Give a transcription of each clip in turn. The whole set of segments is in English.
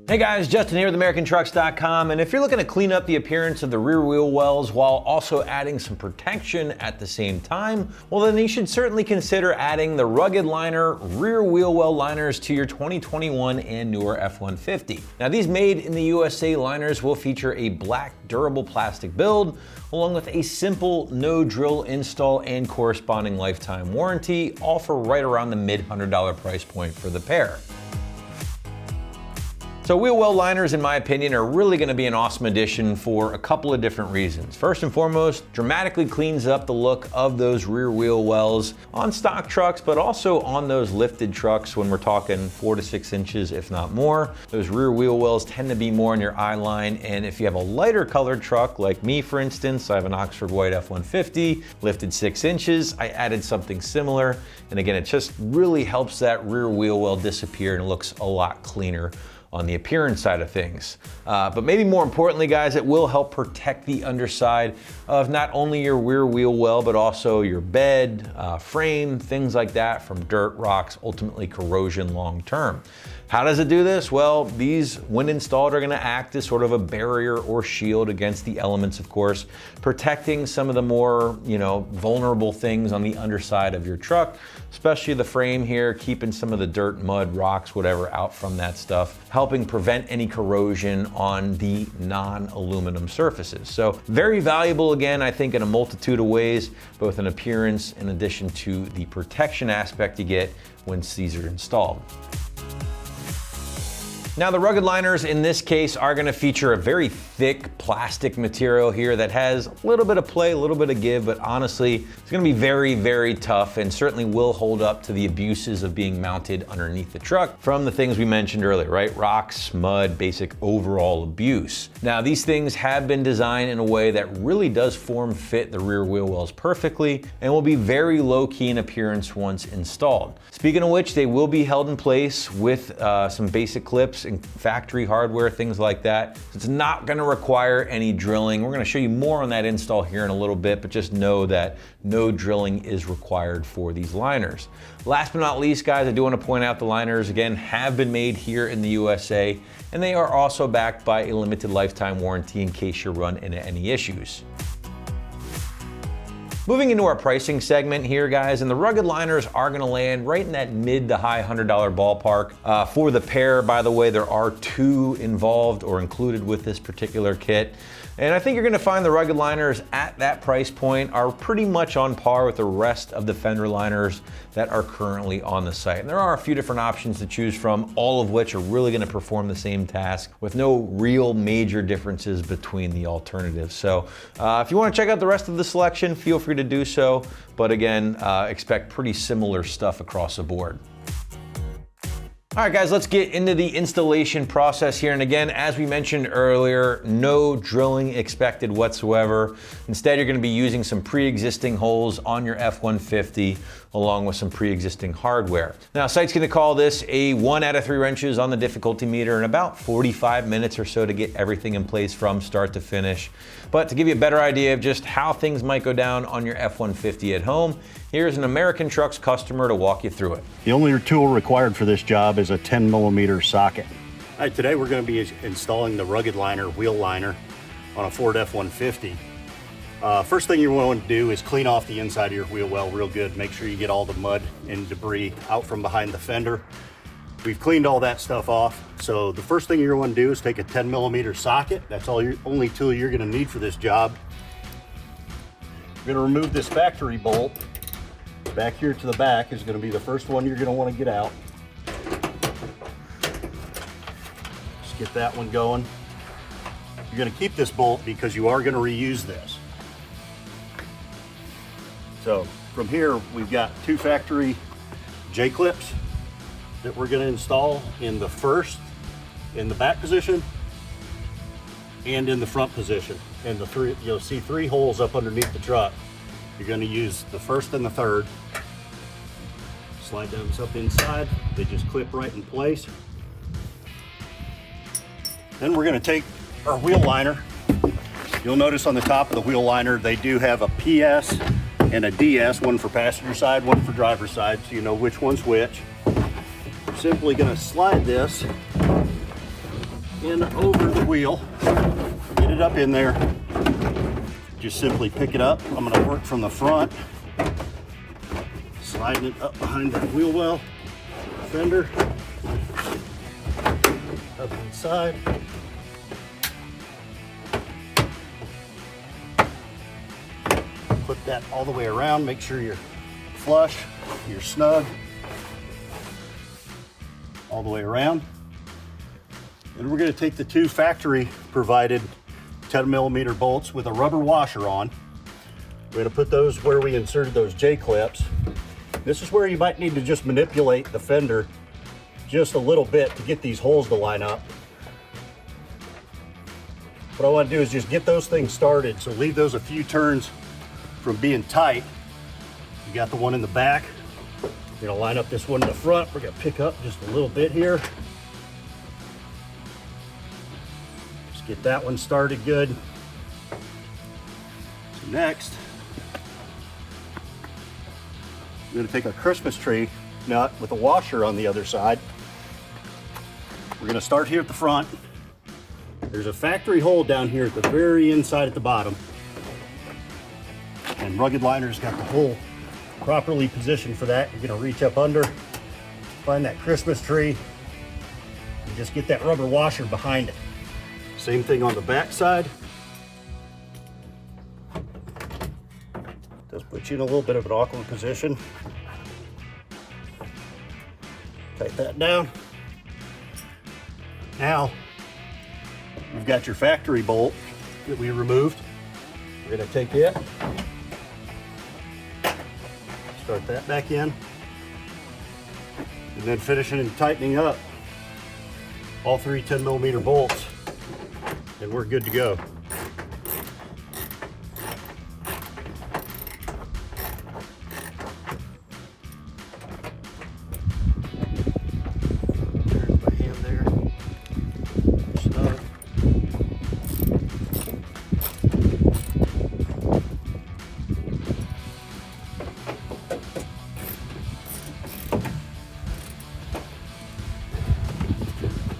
Hey guys, Justin here with AmericanTrucks.com, and if you're looking to clean up the appearance of the rear wheel wells while also adding some protection at the same time, well then you should certainly consider adding the Rugged Liner rear wheel well liners to your 2021 and newer F-150. Now these made in the USA liners will feature a black durable plastic build, along with a simple no drill install and corresponding lifetime warranty, all for right around the mid-$100 price point for the pair. So wheel well liners, in my opinion, are really going to be an awesome addition for a couple of different reasons. First and foremost, dramatically cleans up the look of those rear wheel wells on stock trucks, but also on those lifted trucks when we're talking 4 to 6 inches, if not more. Those rear wheel wells tend to be more in your eye line, and if you have a lighter colored truck, like me for instance, I have an Oxford White F-150, lifted 6 inches, I added something similar, and again, it just really helps that rear wheel well disappear and looks a lot cleaner on the appearance side of things. But maybe more importantly, guys, it will help protect the underside of not only your rear wheel well, but also your bed, frame, things like that from dirt, rocks, ultimately corrosion long term. How does it do this? Well, these, when installed, are gonna act as sort of a barrier or shield against the elements, of course, protecting some of the more, vulnerable things on the underside of your truck, especially the frame here, keeping some of the dirt, mud, rocks, whatever out from that stuff, helping prevent any corrosion on the non-aluminum surfaces. So very valuable, again, I think in a multitude of ways, both in appearance in addition to the protection aspect you get once these are installed. Now the Rugged Liners in this case are gonna feature a very thick plastic material here that has a little bit of play, a little bit of give, but honestly, it's gonna be very, very tough and certainly will hold up to the abuses of being mounted underneath the truck from the things we mentioned earlier, right? Rocks, mud, basic overall abuse. Now these things have been designed in a way that really does form fit the rear wheel wells perfectly and will be very low key in appearance once installed. Speaking of which, they will be held in place with some basic clips and factory hardware, things like that. So it's not gonna require any drilling. We're gonna show you more on that install here in a little bit, but just know that no drilling is required for these liners. Last but not least, guys, I do wanna point out the liners, again, have been made here in the USA, and they are also backed by a limited lifetime warranty in case you run into any issues. Moving into our pricing segment here, guys, and the Rugged Liners are gonna land right in that mid to high $100 ballpark. For the pair, by the way, there are 2 involved or included with this particular kit. And I think you're gonna find the Rugged Liners at that price point are pretty much on par with the rest of the fender liners that are currently on the site. And there are a few different options to choose from, all of which are really gonna perform the same task with no real major differences between the alternatives. So if you wanna check out the rest of the selection, feel free to do so. But again, expect pretty similar stuff across the board. All right, guys, let's get into the installation process here. And again, as we mentioned earlier, no drilling expected whatsoever. Instead, you're gonna be using some pre-existing holes on your F-150 along with some pre-existing hardware. Now, site's gonna call this a 1 out of 3 wrenches on the difficulty meter in about 45 minutes or so to get everything in place from start to finish. But to give you a better idea of just how things might go down on your F-150 at home, here's an American Trucks customer to walk you through it. The only tool required for this job is a 10mm socket. All right, today we're going to be installing the Rugged Liner wheel liner on a Ford F-150. First thing you want to do is clean off the inside of your wheel well real good. Make sure you get all the mud and debris out from behind the fender. We've cleaned all that stuff off. So the first thing you're going to want to do is take a 10mm socket. That's only tool you're going to need for this job. You're going to remove this factory bolt. Back here to the back is going to be the first one you're going to want to get out. Just get that one going. You're going to keep this bolt because you are going to reuse this. So from here, we've got 2 factory J-clips that we're going to install in the back position and in the front position. And you'll see 3 holes up underneath the truck. You're going to use the first and the third. Slide those up inside. They just clip right in place. Then we're going to take our wheel liner. You'll notice on the top of the wheel liner, they do have a PS and a DS, one for passenger side, one for driver side, so you know which one's which. We're simply going to slide this in over the wheel, get it up in there. Just simply pick it up. I'm going to work from the front, sliding it up behind the wheel well, fender, up inside. Put that all the way around, make sure you're flush, you're snug, all the way around. And we're going to take the two factory provided 10mm bolts with a rubber washer on. We're going to put those where we inserted those J-clips. This is where you might need to just manipulate the fender just a little bit to get these holes to line up. What I want to do is just get those things started, so leave those a few turns from being tight. You got the one in the back. We're going to line up this one in the front. We're going to pick up just a little bit here. Just get that one started good. So next, we're going to take our Christmas tree nut with a washer on the other side. We're going to start here at the front. There's a factory hole down here at the very inside at the bottom. And Rugged Liner's got the hole properly positioned for that. You're going to reach up under, find that Christmas tree, and just get that rubber washer behind it. Same thing on the back side. Does put you in a little bit of an awkward position. Tighten that down. Now, you've got your factory bolt that we removed. We're going to take it, start that back in, and then finishing and tightening up all three 10mm bolts, and we're good to go. There's my hand there. Snug.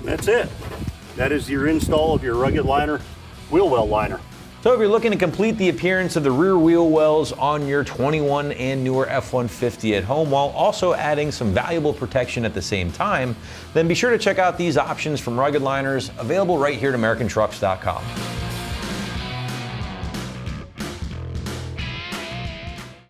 That's it. That is your install of your Rugged Liner wheel well liner. So if you're looking to complete the appearance of the rear wheel wells on your 21 and newer F-150 at home while also adding some valuable protection at the same time, then be sure to check out these options from Rugged Liners, available right here at AmericanTrucks.com.